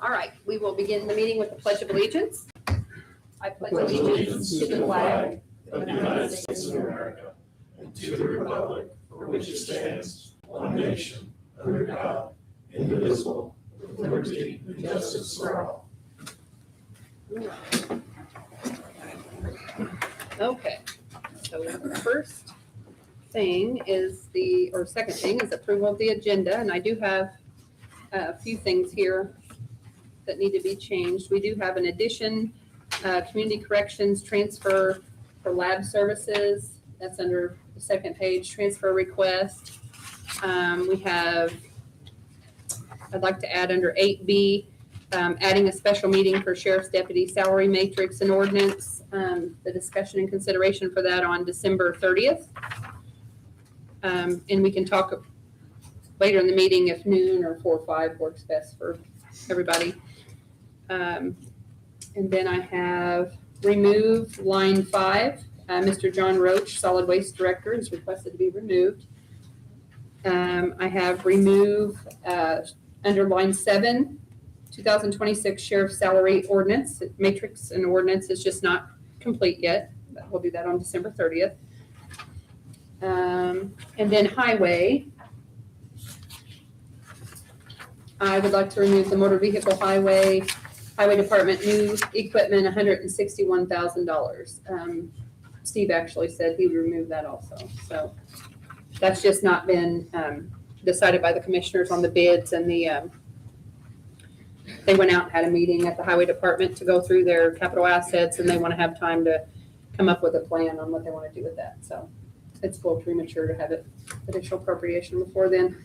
All right, we will begin the meeting with the Pledge of Allegiance. I pledge allegiance to the flag of the United States of America and to the republic for which it stands, one nation, under God, indivisible, with liberty and justice for all. Okay, so the first thing is second thing is approval of the agenda, and I do have a few things here that need to be changed. We do have an addition, community corrections transfer for lab services. That's under the second page, transfer request. I'd like to add under 8B, adding a special meeting for sheriff's deputy salary matrix and ordinance, the discussion and consideration for that on December 30th. And we can talk later in the meeting if noon or 4 or 5 works best for everybody. And then I have removed line 5. Mr. John Roach, solid waste director, is requested to be removed. I have removed under line 7, 2026 sheriff salary ordinance. Matrix and ordinance is just not complete yet. We'll do that on December 30th. And then highway. I would like to remove the motor vehicle highway department, new equipment, $161,000. Steve actually said he would remove that also. So that's just not been decided by the commissioners on the bids, and they went out and had a meeting at the highway department to go through their capital assets, and they want to have time to come up with a plan on what they want to do with that. So it's a little premature to have it additional appropriation before then.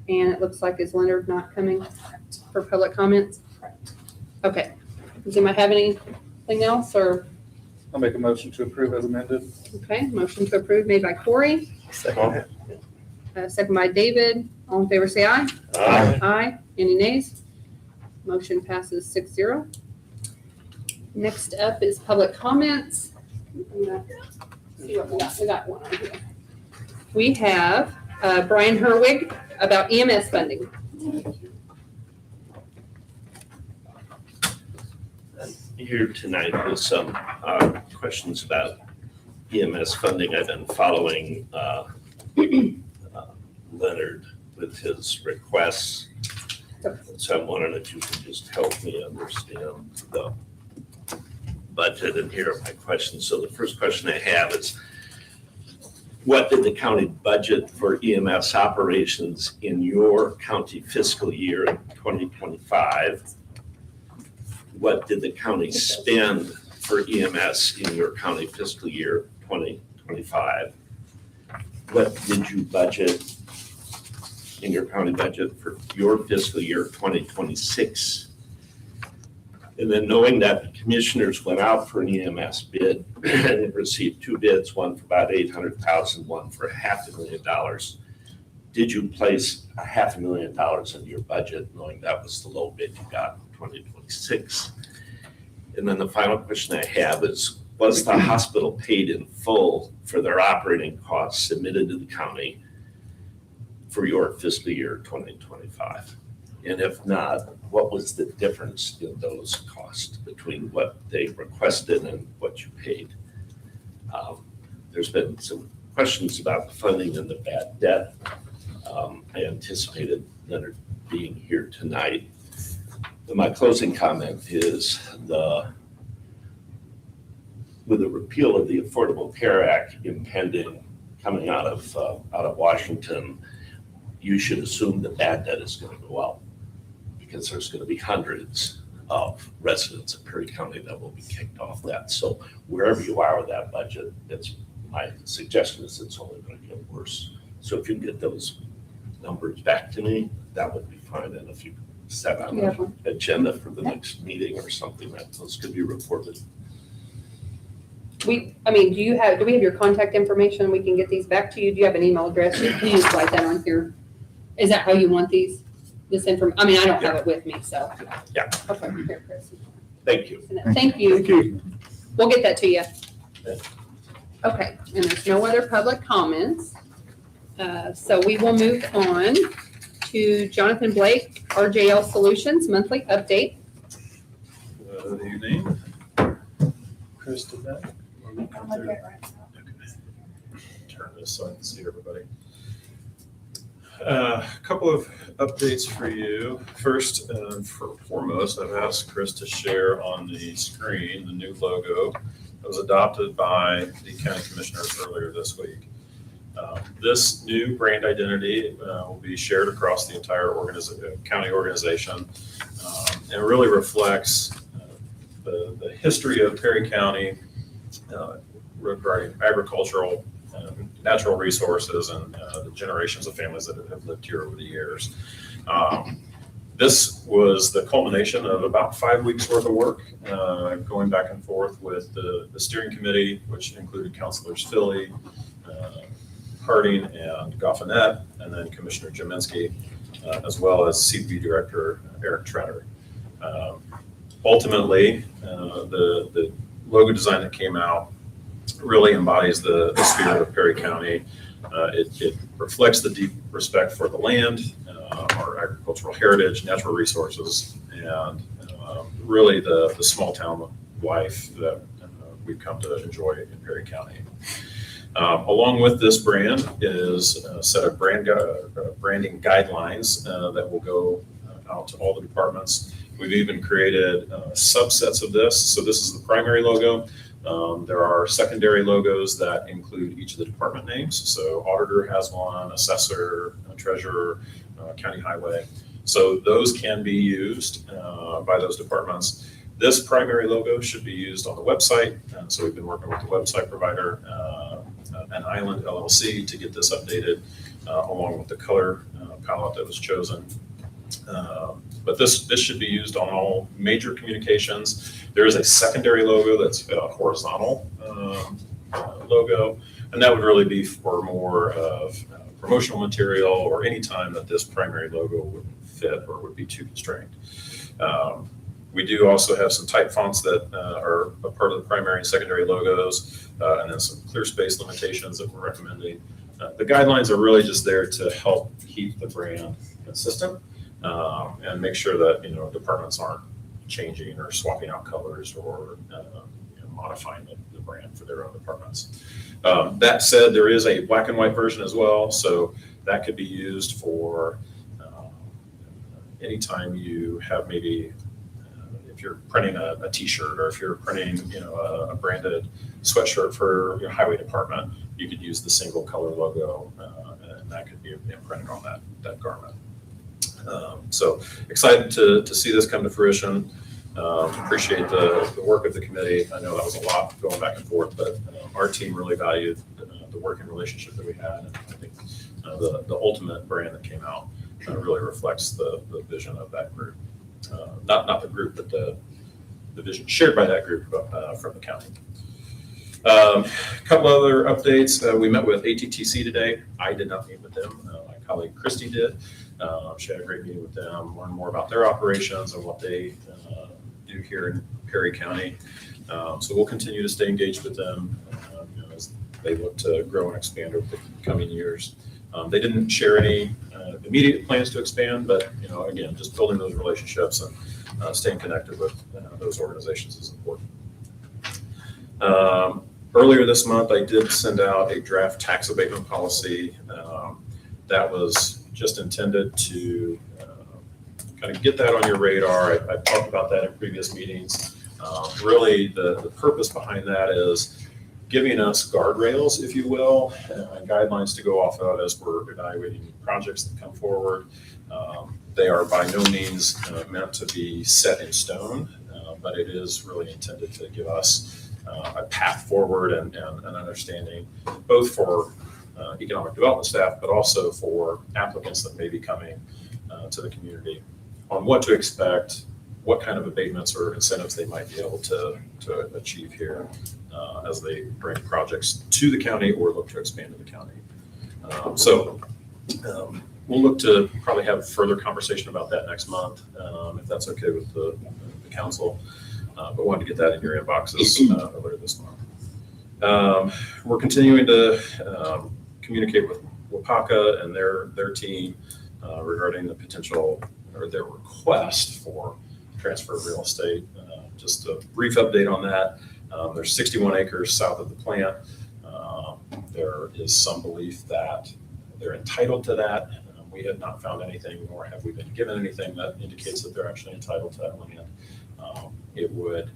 And it looks like, is Leonard not coming for public comments? Okay. Does anybody have anything else, or? I'll make a motion to approve as amended. Okay, motion to approve made by Corey, Second. second by David. All in favor, say aye. Aye. Aye. Any nays? Motion passes 6-0. Next up is public comments. See what we got. We got one on here. We have Brian Herwig about EMS funding. Here tonight with some questions about EMS funding. I've been following Leonard with his requests. So I'm wondering if you can just help me understand the budget, and here are my questions. So the first question I have is, what did the county budget for EMS operations in your county fiscal year in 2025? What did the county spend for EMS in your county fiscal year 2025? What did you budget in your county budget for your fiscal year 2026? And then knowing that the commissioners went out for an EMS bid and received 2 bids, one for about $800,000, one for $500,000. Did you place $500,000 in your budget, knowing that was the low bid you got in 2026? And then the final question I have is, was the hospital paid in full for their operating costs submitted to the county for your fiscal year 2025? And if not, what was the difference in those costs between what they requested and what you paid? There's been some questions about the funding and the bad debt. I anticipated Leonard being here tonight. But my closing comment is with the repeal of the Affordable Care Act impending, coming out of Washington, you should assume that bad debt is going to go up, because there's going to be hundreds of residents of Perry County that will be kicked off that. So wherever you are with that budget, my suggestion is it's only going to get worse. So if you can get those numbers back to me, that would be fine. And if you set on an agenda for the next meeting or something, that those could be reported. Do we have your contact information? We can get these back to you. Do you have an email address? Can you just write that on here? Is that how you want this information? I mean, I don't have it with me, so. Yeah. Okay, here, Chris. Thank you. Thank you. Thank you. We'll get that to you. Okay. Okay, and there's no other public comments. So we will move on to Jonathan Blake, RJL Solutions, monthly update. Good evening. Chris, did that? Turn this so I can see everybody. A couple of updates for you. First and foremost, I've asked Chris to share on the screen the new logo that was adopted by the county commissioners earlier this week. This new brand identity will be shared across the entire county organization and really reflects the history of Perry County regarding agricultural, natural resources, and the generations of families that have lived here over the years. This was the culmination of about 5 weeks worth of work, going back and forth with the steering committee, which included Councilors Philly, Harding, and Goffinette, and then Commissioner Jaminski, as well as CB Director Eric Tretter. Ultimately, the logo design that came out really embodies the spirit of Perry County. It reflects the deep respect for the land, our agricultural heritage, natural resources, and really the small town life that we've come to enjoy in Perry County. Along with this brand is a set of branding guidelines that will go out to all the departments. We've even created subsets of this. So this is the primary logo. There are secondary logos that include each of the department names. So auditor has one, assessor, treasurer, county highway. So those can be used by those departments. This primary logo should be used on the website. So we've been working with the website provider, An Island LLC, to get this updated along with the color palette that was chosen. But this should be used on all major communications. There is a secondary logo that's a horizontal logo, and that would really be for more of promotional material or any time that this primary logo wouldn't fit or would be too constrained. We do also have some type fonts that are a part of the primary and secondary logos, and then some clear space limitations that we're recommending. The guidelines are really just there to help keep the brand consistent and make sure that departments aren't changing or swapping out colors or modifying the brand for their own departments. That said, there is a black and white version as well, so that could be used for anytime you have maybe if you're printing a T-shirt, or if you're printing a branded sweatshirt for your highway department, you could use the single color logo, and that could be imprinted on that garment. So excited to see this come to fruition. Appreciate the work of the committee. I know that was a lot going back and forth, but our team really valued the working relationship that we had, and I think the ultimate brand that came out really reflects the vision of that group. Not the group, but the vision shared by that group from the county. A couple other updates. We met with ATTC today. I did not meet with them. My colleague Christy did. She had a great meeting with them, learn more about their operations and what they do here in Perry County. So we'll continue to stay engaged with them as they look to grow and expand over the coming years. They didn't share any immediate plans to expand, but again, just building those relationships and staying connected with those organizations is important. Earlier this month, I did send out a draft tax abatement policy that was just intended to kind of get that on your radar. I've talked about that in previous meetings. Really, the purpose behind that is giving us guardrails, if you will, and guidelines to go off of as we're evaluating projects that come forward. They are by no means meant to be set in stone, but it is really intended to give us a path forward and an understanding, both for economic development staff, but also for applicants that may be coming to the community on what to expect, what kind of abatements or incentives they might be able to achieve here as they bring projects to the county or look to expand to the county. We'll look to probably have a further conversation about that next month, if that's okay with the council. But wanted to get that in your inboxes earlier this month. We're continuing to communicate with WAPACA and their team regarding the potential or their request for transfer of real estate. Just a brief update on that. There's 61 acres south of the plant. There is some belief that they're entitled to that. We have not found anything, nor have we been given anything that indicates that they're actually entitled to that land. It would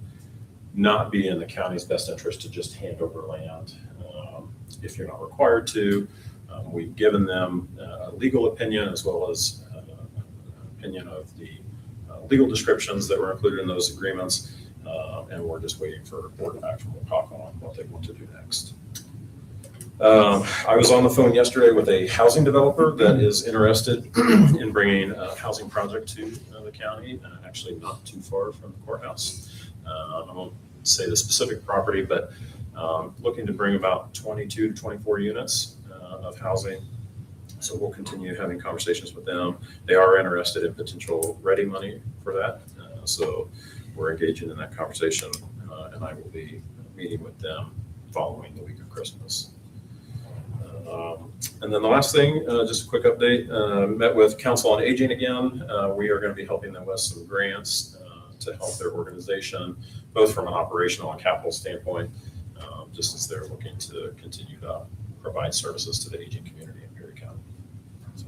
not be in the county's best interest to just hand over land if you're not required to. We've given them a legal opinion as well as an opinion of the legal descriptions that were included in those agreements, and we're just waiting for board action from WPAC on what they want to do next. I was on the phone yesterday with a housing developer that is interested in bringing a housing project to the county, actually not too far from the courthouse. I won't say the specific property, but looking to bring about 22 to 24 units of housing. So we'll continue having conversations with them. They are interested in potential ready money for that. So we're engaging in that conversation, and I will be meeting with them following the week of Christmas. And then the last thing, just a quick update, met with Council on Aging again. We are going to be helping them with some grants to help their organization, both from an operational and capital standpoint, just as they're looking to continue to provide services to the aging community in Perry County. So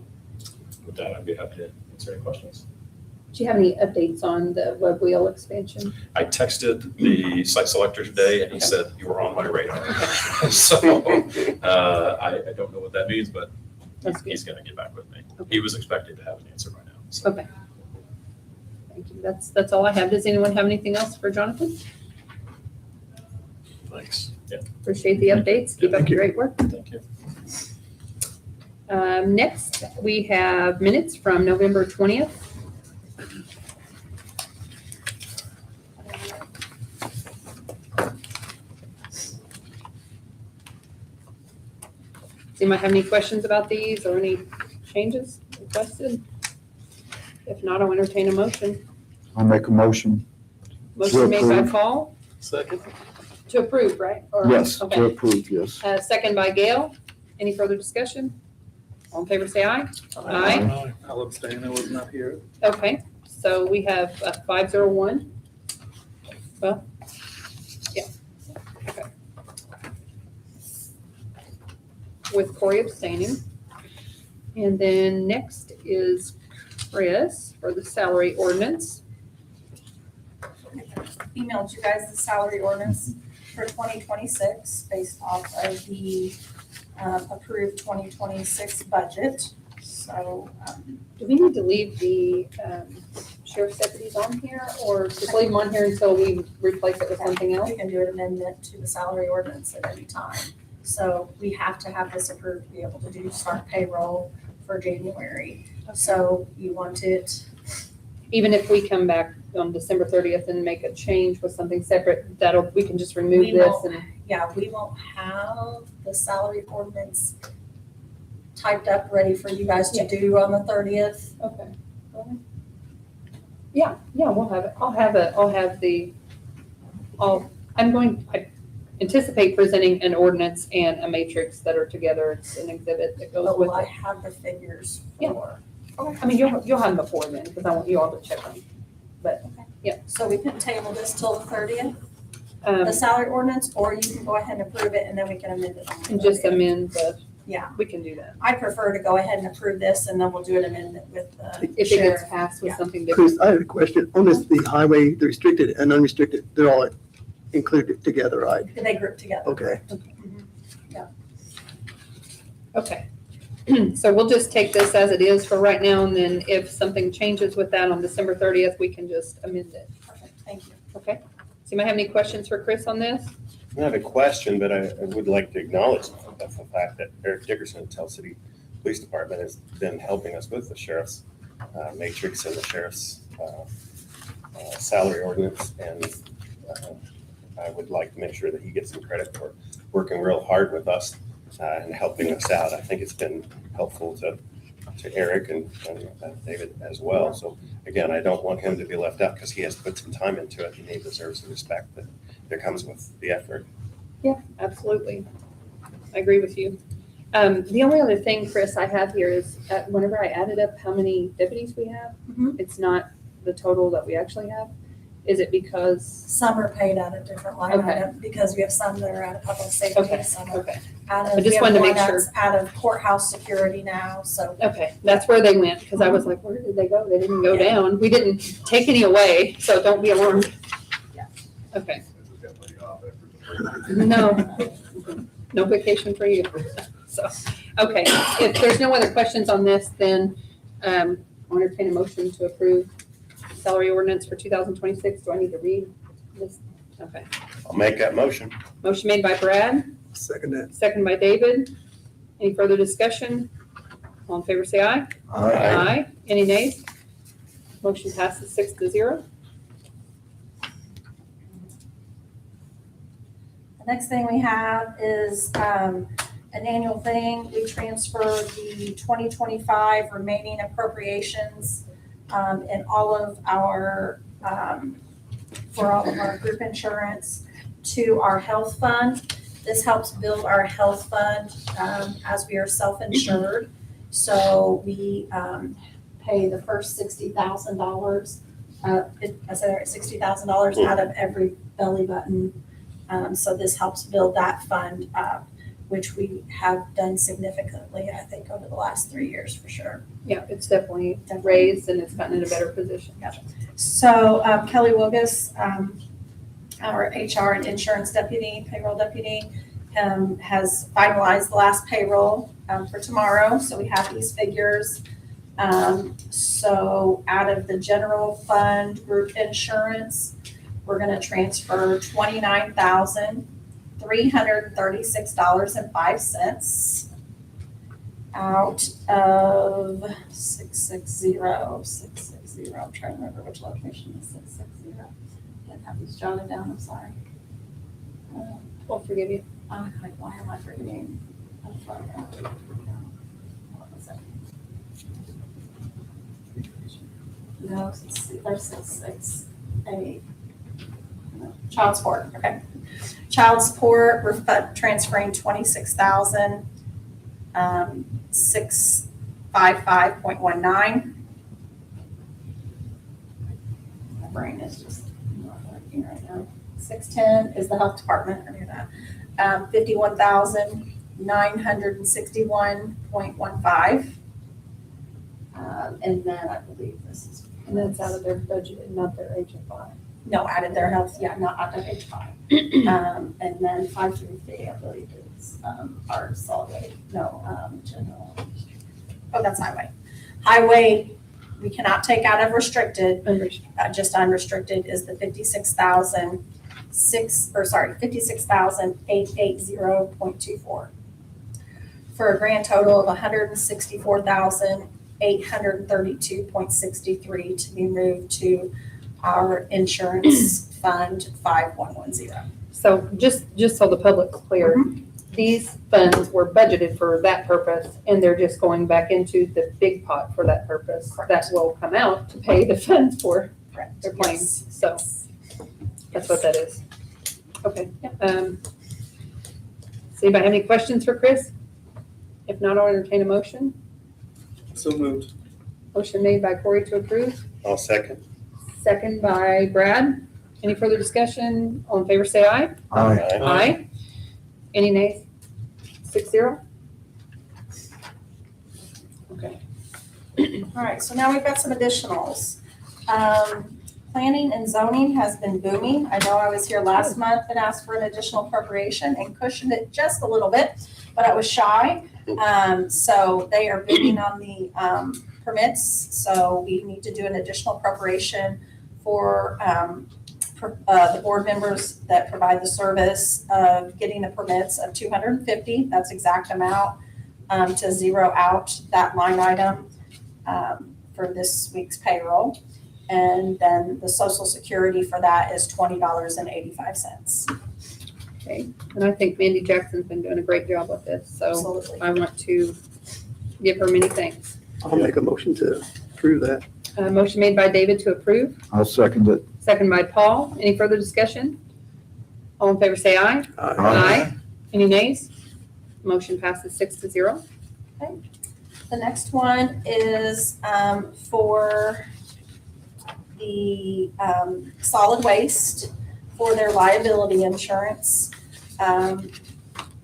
with that, I'd be happy to answer any questions. Do you have any updates on the web wheel expansion? I texted the site selector today and he said, you were on my radar. So I don't know what that means, but he's going to get back with me. Okay. He was expecting to have an answer by now. So. Okay. Thank you. That's all I have. Does anyone have anything else for Jonathan? Thanks. Yeah. Appreciate the updates. Keep up the great work. Thank you. Next, we have minutes from November 20th. Does anyone have any questions about these or any changes requested? If not, I'll entertain a motion. I'll make a motion. Motion made by approve. Paul Second. to approve, right? Or- Yes, to Okay. approve, yes. Second by Gail. Any further discussion? All in favor, say aye. Aye. I'll abstain, I was not here. Okay, so we have 501. Well, yeah. Okay. With Corey abstaining. And then next is Chris for the salary ordinance. Emailed you guys the salary ordinance for 2026 based off of the approved 2026 budget. So Do we need to leave the sheriff's deputies on here or just leave them on here until we replace it with something else? we can do an amendment to the salary ordinance at any time. So we have to have this approved to be able to start payroll for January. So you want it, Even if we come back on December 30th and make a change with something separate, we can just remove We this won't- and, we won't have the salary ordinance typed up, ready for you guys to do on the 30th. okay. Yeah, we'll have it. I anticipate presenting an ordinance and a matrix that are together. It's an exhibit that goes But with will I it. have the figures Yeah. for? I mean, you'll have them before then, because I want you all to check them. So we can table this till the 30th, Um, the salary ordinance, or you can go ahead and approve it and then we can amend it on the and just 30th. amend the, Yeah, we can do that. I prefer to go ahead and approve this and then we'll do an amendment with the If it gets sheriff. passed with Yeah. something different. Chris, I have a question. On this, the highway, the restricted and unrestricted, they're all included together, right? They group together. Okay. Okay. So we'll just take this as it is for right now, and then if something changes with that on December 30th, we can just amend it. Perfect, thank you. Okay? Does anybody have any questions for Chris on this? Not a question, but I would like to acknowledge the fact that Eric Dickerson at Tell City Police Department has been helping us with the sheriff's matrix and the sheriff's salary ordinance. And I would like to make sure that he gets some credit for working real hard with us and helping us out. I think it's been helpful to Eric and David as well. So again, I don't want him to be left out because he has put some time into it and he deserves the respect that comes with the effort. Yeah, absolutely. I agree with you. The only other thing, Chris, I have here is whenever I added up how many deputies we have, Mhm. it's not the total that we actually have. Is it because, Some are paid out of different line Okay. items because we have some that are out of public Okay, safety, some are okay, out I of, just we have wanted to one make sure. that's out of courthouse security now, so. okay, that's where they went, because I was like, where did they go? They didn't go Yeah. down. We didn't take any away, so don't be alarmed. Yeah. Okay. No, no vacation for you. So, okay, if there's no other questions on this, then I'll entertain a motion to approve salary ordinance for 2026. Do I need to read this? Okay. I'll make that motion. Motion made by Brad, Second that. second by David. Any further discussion? All in favor, say aye. Aye. Any nays? Motion passes 6-0. The next thing we have is an annual thing. We transfer the 2025 remaining appropriations in all of our, for all of our group insurance to our health fund. This helps build our health fund as we are self-insured. So we pay the first $60,000, I said that right, $60,000 out of every belly button. So this helps build that fund up, which we have done significantly, I think, over the last 3 years for sure. Yeah, it's definitely raised and it's gotten in a better position. So Kelly Wilgus, our HR and insurance deputy, payroll deputy, has finalized the last payroll for tomorrow. So we have these figures. So out of the general fund group insurance, we're gonna transfer $29,336.05 out of 660. I'm trying to remember which location is 660. Didn't have these jotted down, I'm sorry. We'll forgive you. I'm like, why am I forgetting? I'm sorry. No, there's 668. Child support, okay. Child support, we're transferring 26,000, 655.19. My brain is just not working right now. 610 is the health department, I knew that. 51,961.15. And then I believe this is. And that's out of their budget, not their HFI. No, added their health, yeah, not out of H5. And then 533, I believe is our solid waste, general. Oh, that's highway. Highway, we cannot take out of restricted, just unrestricted is the 56,880.24. For a grand total of 164,832.63 to be moved to our insurance fund 5110. So just so the public's clear, these funds were budgeted for that purpose and they're just going back into the big pot for that purpose. Correct. That will come out to pay the funds for Correct. their claims. Yes. So that's what that is. Okay. Does anybody have any questions for Chris? If not, I'll entertain a motion. So moved. Motion made by Corey to approve, I'll second. second by Brad. Any further discussion? All in favor, say aye. Aye. Any nays? 6-0? Okay. All right, so now we've got some additionals. Planning and zoning has been booming. I know I was here last month and asked for an additional appropriation and cushioned it just a little bit, but I was shy. So they are bidding on the permits, so we need to do an additional appropriation for the board members that provide the service of getting the permits of $250. That's exact amount to zero out that line item for this week's payroll. And then the social security for that is $20.85. Okay, and I think Mandy Jackson's been doing a great job with this, so Absolutely. I want to give her many thanks. I'll make a motion to approve that. Motion made by David to approve, I'll second it. second by Paul. Any further discussion? All in favor, say aye. Aye. Any nays? Motion passes 6-0. The next one is for the solid waste for their liability insurance.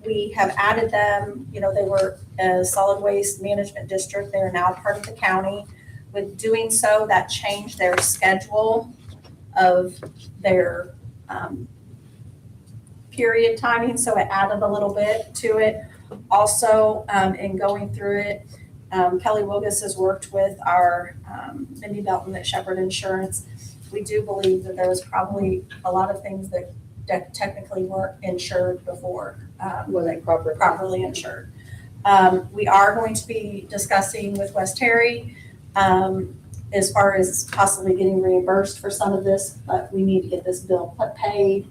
We have added them, they were a solid waste management district. They are now part of the county. With doing so, that changed their schedule of their period timing, so it added a little bit to it. Also, in going through it, Kelly Wilgus has worked with our Mindy Belton at Shepherd Insurance. We do believe that there was probably a lot of things that technically weren't insured before, Wasn't proper. properly insured. We are going to be discussing with West Terry as far as possibly getting reimbursed for some of this, but we need to get this bill paid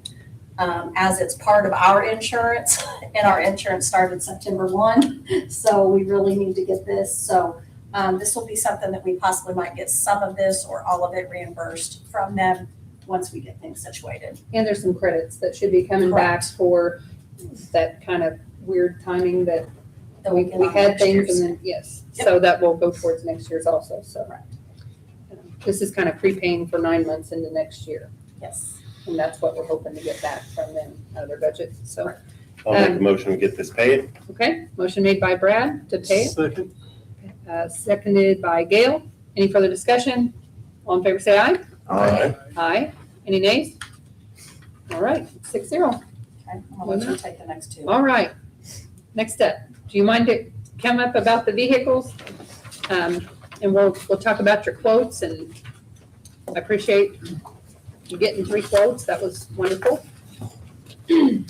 as it's part of our insurance, and our insurance started September 1, so we really need to get this. So this will be something that we possibly might get some of this or all of it reimbursed from them once we get things situated. And there's some credits that should be coming back for that kind of weird timing that we get on had next things year's. and then, yes. Yep. So that will go towards next year's also, so. Correct. This is kind of prepaying for 9 months into next year. Yes. And that's what we're hoping to get back from them out of their budget, so. I'll make a motion to get this paid. Okay, motion made by Brad to pay, Second. seconded by Gail. Any further discussion? All in favor, say aye. Aye. Aye. Any nays? All right, 6-0. Okay, I'll let you take the next two. All right, next up, do you mind to come up about the vehicles? And we'll talk about your quotes, and I appreciate you getting 3 quotes, that was wonderful. And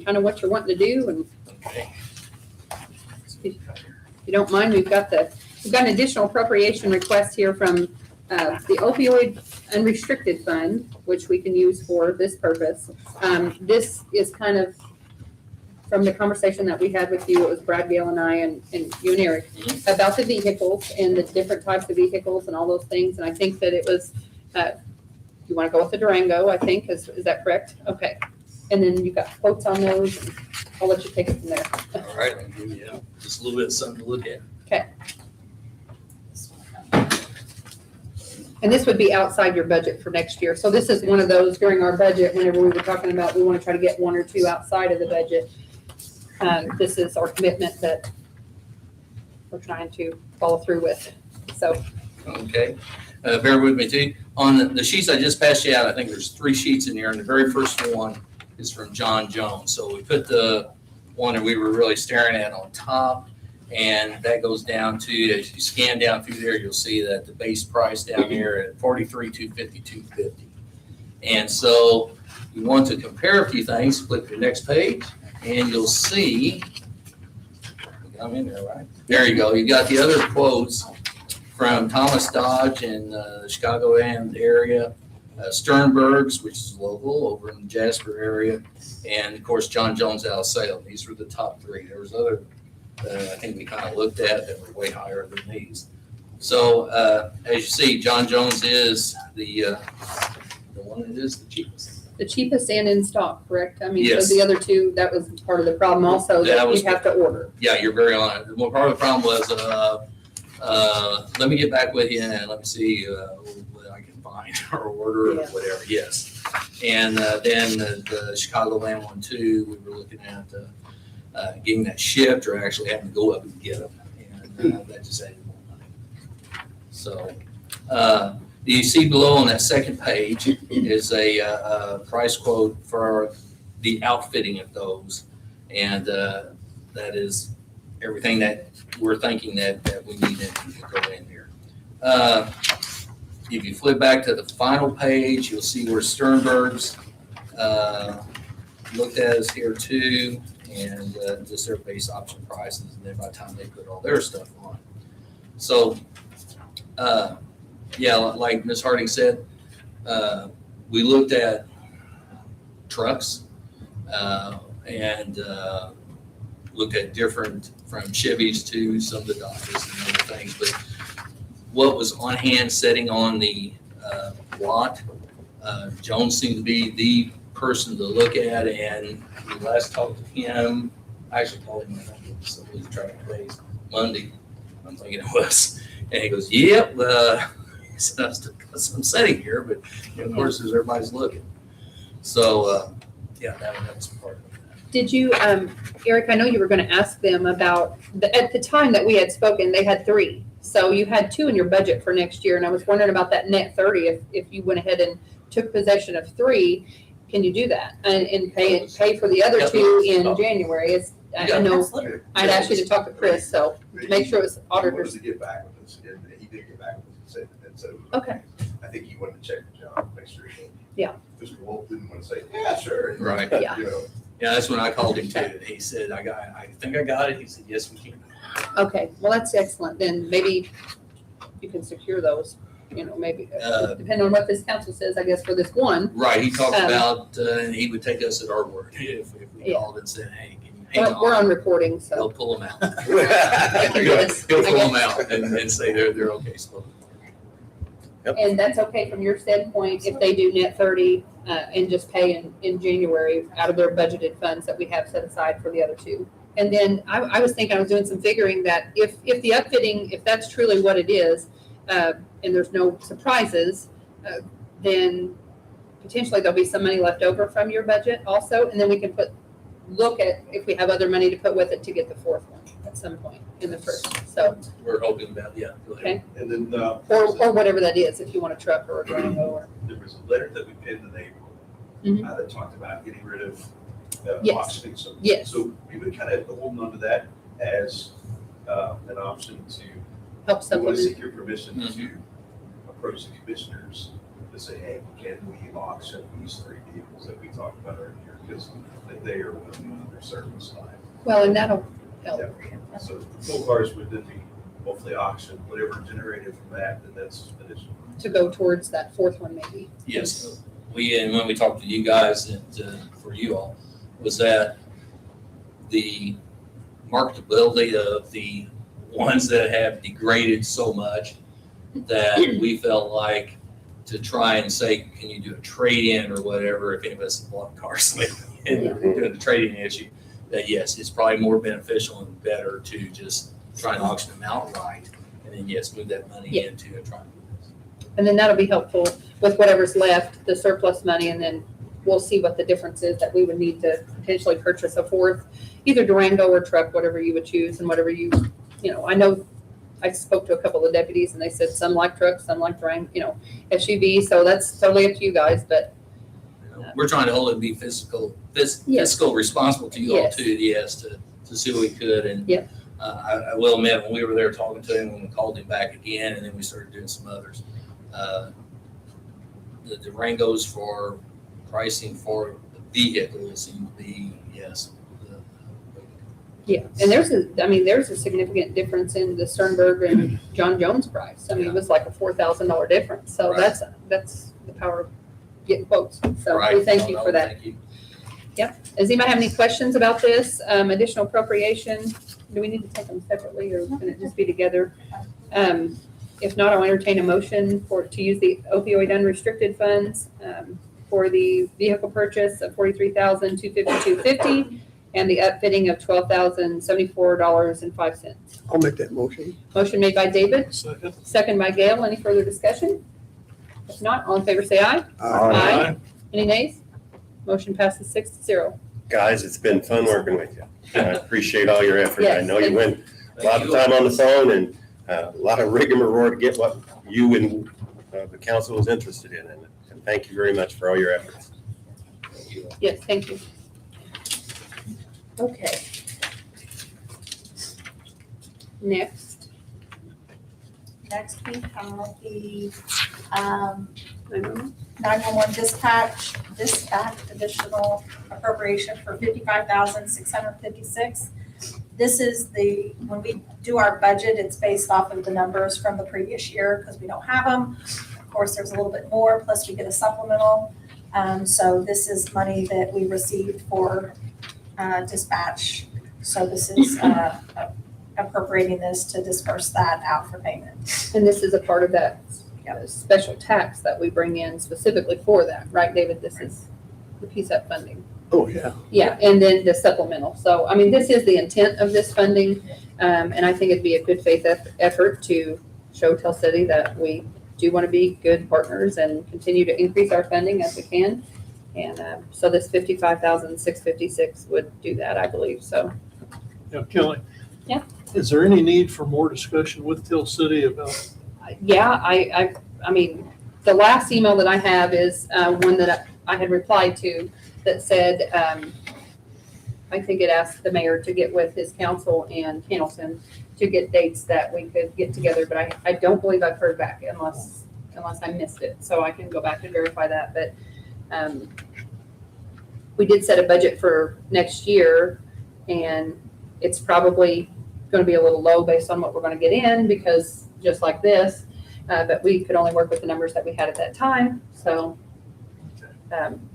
kind of what you're wanting to do, and if you don't mind, we've got an additional appropriation request here from the opioid unrestricted fund, which we can use for this purpose. This is kind of from the conversation that we had with you, it was Brad, Gale, and I, and you and Eric, about the vehicles and the different types of vehicles and all those things. And I think that it was, you want to go with the Durango, I think, is that correct? Okay. And then you got quotes on those, and I'll let you take it from there. All right, I'll give you just a little bit of something to look at. And this would be outside your budget for next year. So this is one of those during our budget, whenever we were talking about, we want to try to get 1 or 2 outside of the budget. This is our commitment that we're trying to follow through with. So, Okay, bear with me too. On the sheets I just passed you out, I think there's 3 sheets in here, and the very first one is from John Jones. So we put the one that we were really staring at on top, and that goes down to, as you scan down through there, you'll see that the base price down here at $43,250. And so you want to compare a few things, flip to the next page, and you'll see, I'm in there, right? There you go. You got the other quotes from Thomas Dodge in the Chicagoland area, Sternberg's, which is local over in the Jasper area, and of course, John Jones out of Salem. These were the top 3. There was other, I think we kind of looked at that were way higher than these. So as you see, John Jones is the one that is the cheapest. the cheapest and in stock, correct? I mean, Yes. so the other 2, that was part of the problem also, That that was- you have to order. Yeah, you're very on it. Well, part of the problem was, let me get back with you and let me see what I can find or order or Yeah. whatever, yes. And then the Chicagoland one too, we were looking at getting that shipped or actually having to go up and get them. And that just added more money. So, you see below on that second page is a price quote for the outfitting of those. And that is everything that we're thinking that we need to go in here. If you flip back to the final page, you'll see where Sternberg's looked at us here too, and just their base option prices, and then by the time they put all their stuff on. So, yeah, like Ms. Harding said, we looked at trucks and looked at different, from Chevys to some of the Dodges and other things, but what was on hand sitting on the lot, Jones seemed to be the person to look at, and we last talked to him I actually called him, so he's trying to days, Monday, I'm thinking it was. And he goes, yep, he said, I'm sitting here, but you know, of course, as everybody's looking. So, yeah, that was part of that. Did you, Eric, I know you were gonna ask them about, at the time that we had spoken, they had 3. So you had 2 in your budget for next year, and I was wondering about that net 30, if you went ahead and took possession of 3, can you do that? And pay for the other 2 in January? I know, Absolutely. I'd asked you to talk to Chris, so make sure it was He wanted auditors. to get back with us, and he did get back with us and said, Okay. I think he wanted to check with John, make sure. Yeah. Mr. Wolf didn't want to say, yeah, sure. Right. Yeah. You know, Yeah, that's when I called him too. He said, I think I got it. He said, yes, we can. Okay, well, that's excellent. Then maybe you can secure those, you know, maybe, depending on what this council says, I guess, for this one. Right, he talked Um, about, and he would take us at our word if we Yeah. called and said, hey, can you hang We're on on? recording, He'll so. pull them out. I can do this. He'll I pull them guess. out and say they're okay. So And that's okay from your standpoint if they do net 30 and just pay in January out of their budgeted funds that we have set aside for the other 2. And then I was thinking, I was doing some figuring that if the upfitting, if that's truly what it is, and there's no surprises, then potentially there'll be some money left over from your budget also. And then we can look at if we have other money to put with it to get the 4th one at some point in the first. So, we're hoping about, yeah, go ahead. okay. And then, Or whatever that is, if you want a truck or a Durango or. there was a letter that we penned in April Mhm. that talked about getting rid of Yes. auctioning. So, Yes. So we would kind of holding on to that as an option to, Help we want to supplement. seek your permission Mhm. to approach the commissioners to say, hey, can we auction these 3 vehicles that we talked about earlier? Because they are within their service life. Well, and that'll help. So full cars would then be hopefully auctioned, whatever generated from that, then that's additional. To go towards that 4th one maybe. Yes, and when we talked to you guys and for you all, was that the marketability of the ones that have degraded so much that we felt like to try and say, can you do a trade-in or whatever, if any of us have bought cars lately, and doing the trade-in issue, that yes, it's probably more beneficial and better to just try and auction them outright, and then yes, move that money Yeah. into and try and do this. And then that'll be helpful with whatever's left, the surplus money, and then we'll see what the difference is that we would need to potentially purchase a 4th, either Durango or truck, whatever you would choose and whatever you know, I know I spoke to a couple of deputies and they said some like trucks, some like Durango, you know, SUV, so that's totally up to you guys, but We're trying to hold it and be fiscal responsible to you all Yes. too, yes, to see what we could. And Yep. I will admit, when we were there talking to him, when we called him back again, and then we started doing some others, the Durangos for pricing for the vehicle seem to be, yes. yeah. And there's a significant difference in the Sternberg and John Jones price. I mean, it was like a $4,000 difference, so Right. that's the power of getting quotes. So Right. we thank you No, for that. thank you. Does anybody have any questions about this? Additional appropriation, do we need to take them separately or can it just be together? If not, I'll entertain a motion to use the opioid unrestricted funds for the vehicle purchase of $43,252.50 and the upfitting of $12,074.05. I'll make that motion. Motion made by David, Second. second by Gail. Any further discussion? If not, all in favor say aye. Aye. Any nays? Motion passes 6-0. Guys, it's been fun working with you. I appreciate all your effort. I Yes, know you thank went a lot of Thank you. time on the phone and a lot of rigmarole to get what you and the council was interested in. And thank you very much for all your efforts. Thank you. Yes, thank you. Okay. Next. Next we have the 911 dispatch additional appropriation for $55,656. This is when we do our budget, it's based off of the numbers from the previous year because we don't have them. Of course, there's a little bit more, plus we get a supplemental. So this is money that we received for dispatch. So this is appropriating this to disperse that out for payment. And this is a part of that special tax that we bring in specifically for that, right, David? This is the PSEP funding. Oh, yeah. Yeah, and then the supplemental. So, I mean, this is the intent of this funding. And I think it'd be a good faith effort to show Tell City that we do want to be good partners and continue to increase our funding as we can. And so this 55,656 would do that, I believe. So, Yeah, Kelly? Yeah. Is there any need for more discussion with Till City about, yeah, I mean, the last email that I have is one that I had replied to that said, I think it asked the mayor to get with his council and Hamilton to get dates that we could get together, but I don't believe I've heard back unless I missed it. So I can go back and verify that, but we did set a budget for next year, and it's probably going to be a little low based on what we're going to get in, because just like this, but we could only work with the numbers that we had at that time. So,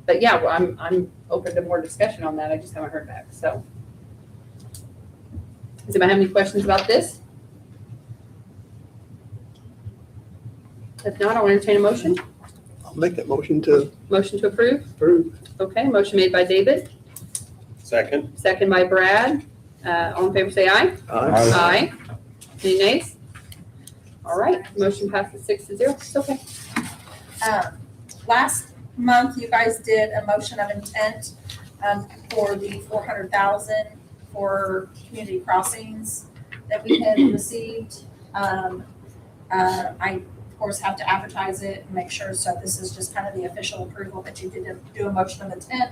but yeah, well, I'm open to more discussion on that. I just haven't heard back. So, does anybody have any questions about this? If not, I'll entertain a motion. I'll make that motion to Motion to approve. approve. Okay, motion made by David, Second? second by Brad. All in favor, say aye. Aye. Aye. Any nays? All right, motion passes 6-0. It's okay. Last month, you guys did a motion of intent for the 400,000 for community crossings that we had received. I, of course, have to advertise it and make sure, so this is just kind of the official approval that you did do a motion of intent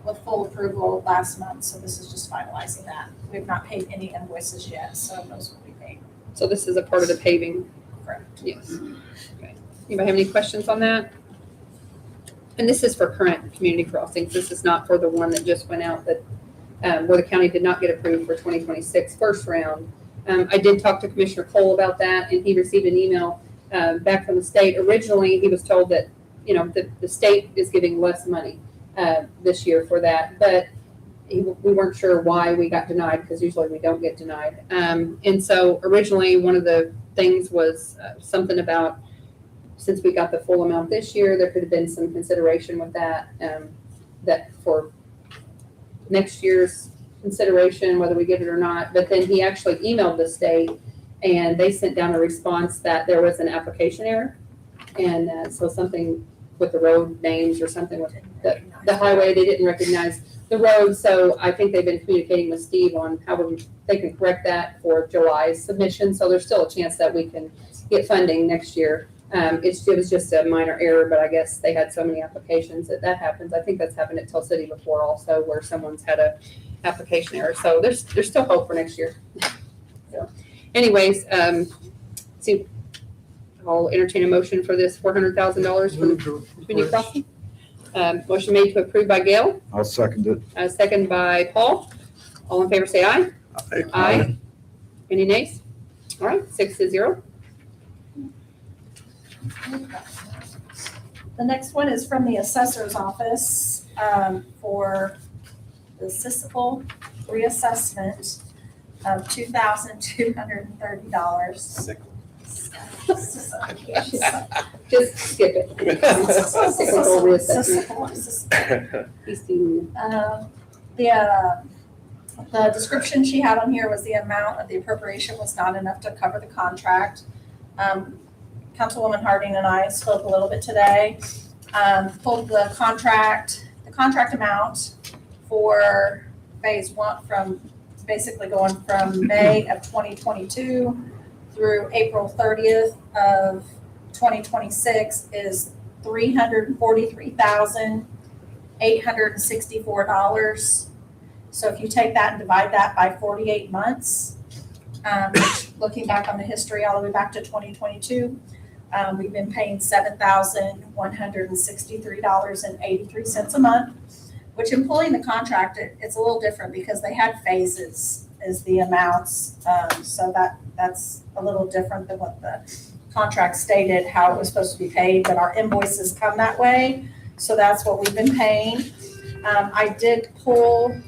with full approval last month, so this is just finalizing that. We've not paid any invoices yet, so those will be paid. So this is a part of the paving. Correct. Yes. Okay. Anybody have any questions on that? And this is for current community crossings. This is not for the one that just went out that, where the county did not get approved for 2026 first round. I did talk to Commissioner Cole about that, and he received an email back from the state. Originally, he was told that, you know, the state is giving less money this year for that, but we weren't sure why we got denied, because usually we don't get denied. And so originally, one of the things was something about, since we got the full amount this year, there could have been some consideration with that, that for next year's consideration, whether we get it or not. But then he actually emailed the state, and they sent down a response that there was an application error. And so something with the road names or something with the highway, they didn't recognize the road. So I think they've been communicating with Steve on how they can correct that for July's submission. So there's still a chance that we can get funding next year. It was just a minor error, but I guess they had so many applications that happens. I think that's happened at Tell City before also, where someone's had a application error. So there's still hope for next year. So anyways, see, I'll entertain a motion for this $400,000 for the community crossing. Motion made to approve by Gail, I'll second it. second by Paul. All in favor, say aye. Aye. Any nays? All right, 6-0. The next one is from the assessor's office for the statistical reassessment of $2,230. Sickle. Just skip it. Cyclical reassessment. He's seen- The description she had on here was the amount of the appropriation was not enough to cover the contract. Councilwoman Harding and I spoke a little bit today, pulled the contract amount for phase one from basically going from May of 2022 through April 30th of 2026 is $343,864. So if you take that and divide that by 48 months, looking back on the history all the way back to 2022, we've been paying $7,163.83 a month, which in pulling the contract, it's a little different because they had phases as the amounts. So that's a little different than what the contract stated, how it was supposed to be paid, but our invoices come that way. So that's what we've been paying. I did pull,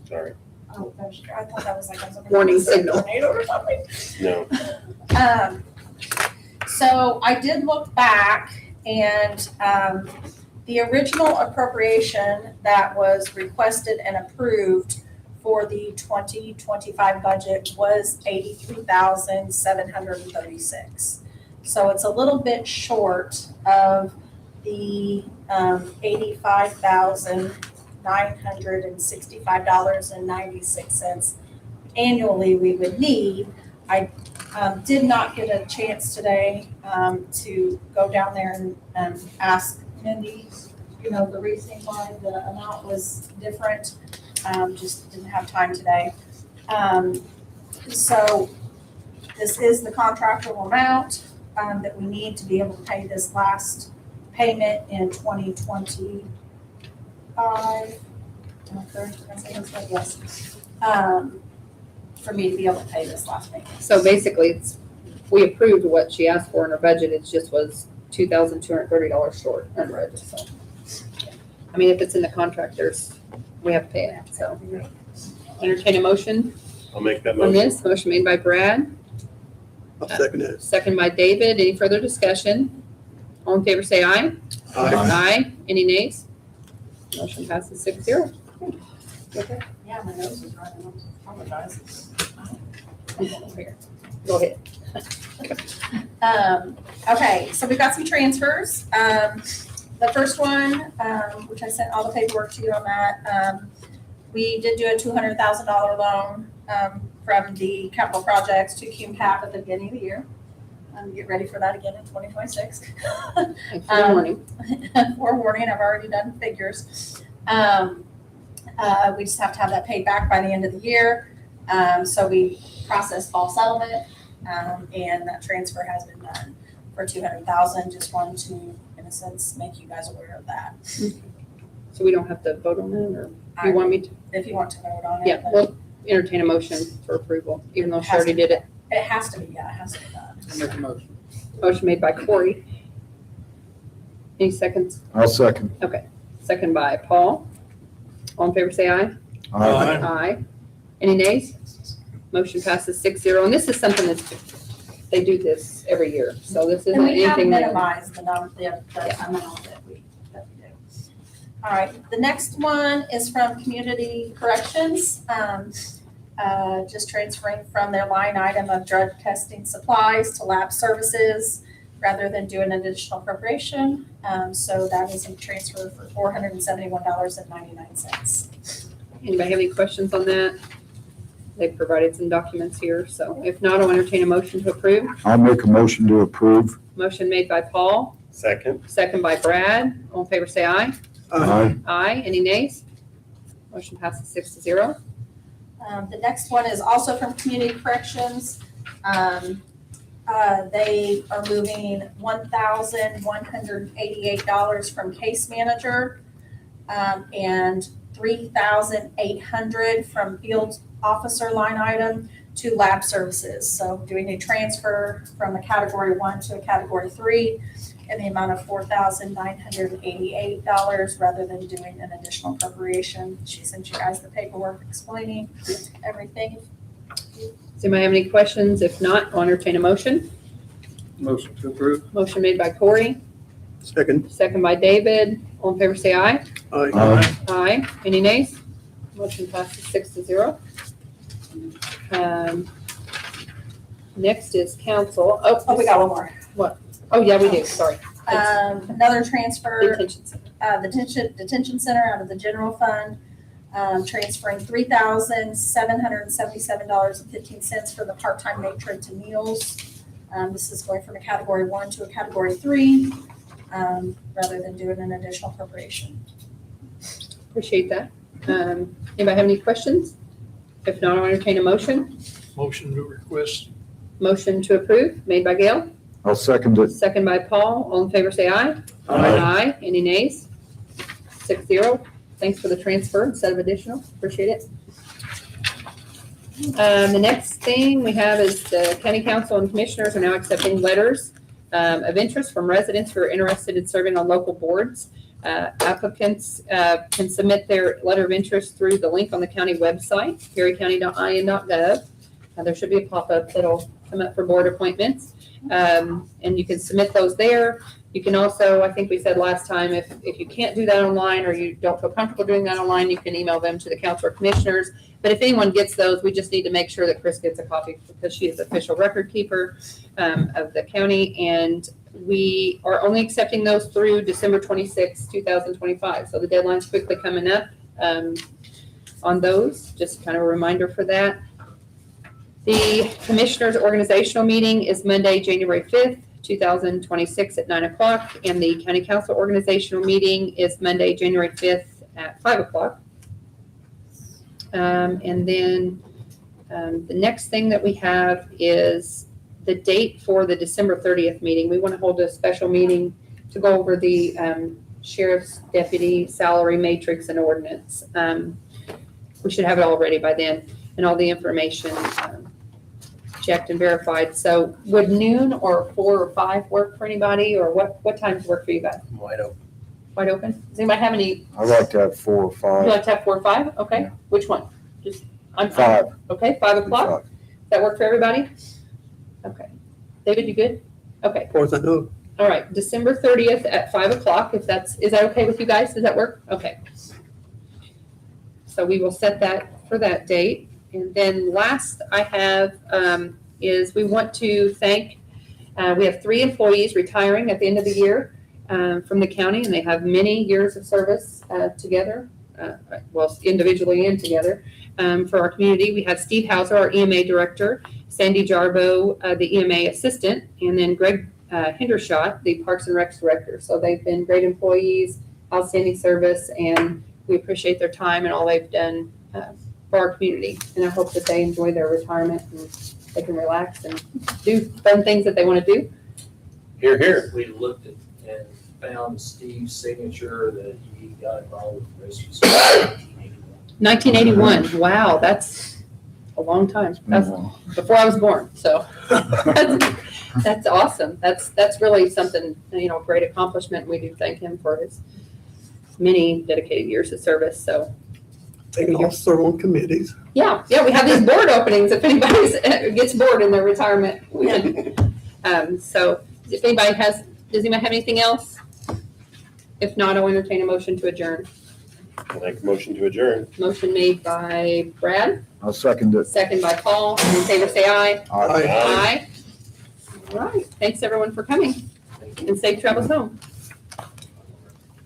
Sorry, oh gosh, I thought that was like a Warning signal. tornado or something. no. So I did look back, and The original appropriation that was requested and approved for the 2025 budget was $83,736. So it's a little bit short of the $85,965.96 annually we would need. I did not get a chance today to go down there and ask Mindy, the reason why the amount was different. Just didn't have time today. So this is the contractual amount that we need to be able to pay this last payment in 2025. Am I correct? Did I say this right? Yes. For me to be able to pay this last payment. So basically, we approved what she asked for in her budget, it just was $2,230 short in her budget, so. I mean, if it's in the contract, we have to pay it, so. Entertain a motion I'll make that on motion. this, motion made by Brad, I'll second it. second by David, any further discussion? All in favor say aye. Aye. Aye, any nays? Motion passes 6-0. Yeah, my nose is running. I apologize. Go ahead. Okay, so we've got some transfers. The first one, which I sent all the paperwork to you on that, we did do a $200,000 loan from the capital projects to QMPAP at the beginning of the year. Get ready for that again in 2026. Thanks for the warning. Forewarning, I've already done figures. We just have to have that paid back by the end of the year. So we processed fall settlement, and that transfer has been done for $200,000. Just wanted to, in a sense, make you guys aware of that. So we don't have to vote on that, or you want me to? If you want to vote on it. Yeah, but we'll entertain a motion for approval, even though she already did it. It has to be, yeah, it has to be done. Make a motion. Motion made by Corey. Any seconds? I'll second. Second by Paul. All in favor say aye. Aye. Aye. Any nays? Motion passes 6-0, and this is something they do this every year, so this isn't And we have anything. minimized the amount that we do. All right, the next one is from Community Corrections. Just transferring from their line item of drug testing supplies to lab services rather than do an additional appropriation. So that is a transfer for $471.99. Anybody have any questions on that? They've provided some documents here, so if not, I'll entertain a motion to approve. I'll make a motion to approve. Motion made by Paul, Second. second by Brad. All in favor say aye. Aye. Aye. Any nays? Motion passes 6-0. The next one is also from Community Corrections. They are moving $1,188 from case manager and $3,800 from field officer line item to lab services. So doing a transfer from a category 1 to a category 3 in the amount of $4,988 rather than doing an additional appropriation. She sent you guys the paperwork explaining everything. Does anybody have any questions? If not, I'll entertain a motion. Motion to approve. Motion made by Corey, Second. second by David. All in favor say aye. Aye. Aye. Aye. Any nays? Motion passes 6-0. Next is council. Oh, we got one more. Oh, yeah, we do, sorry. Another transfer, Detention center. the detention center out of the general fund, transferring $3,777.15 for the part-time matron to meals. This is going from a category 1 to a category 3, rather than doing an additional appropriation. Appreciate that. Anybody have any questions? If not, I'll entertain a motion. Motion to request. Motion to approve, made by Gail, I'll second it. second by Paul. All in favor say aye. Aye. Any nays? 6-0. Thanks for the transfer instead of additional. Appreciate it. The next thing we have is the county council and commissioners are now accepting letters of interest from residents who are interested in serving on local boards. Applicants can submit their letter of interest through the link on the county website, perrycounty.in.gov. There should be a pop-up that'll come up for board appointments. And you can submit those there. You can also, I think we said last time, if you can't do that online or you don't feel comfortable doing that online, you can email them to the council or commissioners. But if anyone gets those, we just need to make sure that Chris gets a copy because she is the official record keeper of the county. And we are only accepting those through December 26, 2025. So the deadline's quickly coming up on those. Just kind of a reminder for that. The commissioners organizational meeting is Monday, January 5th. 2026 at 9 o'clock, and the county council organizational meeting is Monday, January 5th at 5 o'clock. And then the next thing that we have is the date for the December 30th meeting. We want to hold a special meeting to go over the sheriff's deputy salary matrix and ordinance. We should have it all ready by then and all the information checked and verified. So would noon or 4 or 5 work for anybody, or what times work for you guys? Wide open. Wide open? Does anybody have any, I'd like to have 4 or you 5. like to have 4 or 5? Okay, Yeah. which one? Just, I'm 5. Okay, 5 o'clock? Does that work for everybody? Okay. David, you good? Okay, As far as I know. all right, December 30th at 5 o'clock, is that okay with you guys? Does that work? Okay. So we will set that for that date. And then last I have is we want to thank, we have 3 employees retiring at the end of the year from the county, and they have many years of service together, well, individually and together for our community. We have Steve Hauser, our EMA director, Sandy Jarbo, the EMA assistant, and then Greg Hendershot, the Parks and Recs director. So they've been great employees, outstanding service, and we appreciate their time and all they've done for our community. And I hope that they enjoy their retirement and they can relax and do fun things that they want to do. Here, here. We looked at and found Steve's signature that he got involved with rescue. 1981. Wow, that's a long time. That's before I was born. So that's awesome. That's really something, great accomplishment. We do thank him for his many dedicated years of service. So They can all serve on committees. yeah, we have these board openings if anybody gets bored in their retirement. So if anybody does anybody have anything else? If not, I'll entertain a motion to adjourn. I'll make a motion to adjourn. Motion made by Brad, I'll second it. second by Paul. All in favor, say aye. Aye. Aye. All right, thanks everyone for coming, and safe travels home.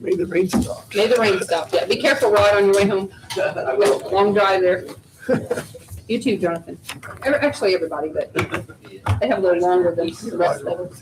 May the rain stop. May the rain stop. Yeah, be careful, Rod, on your way home. Long drive there. You too, Jonathan. Actually, everybody, but they have a little longer than the rest of us.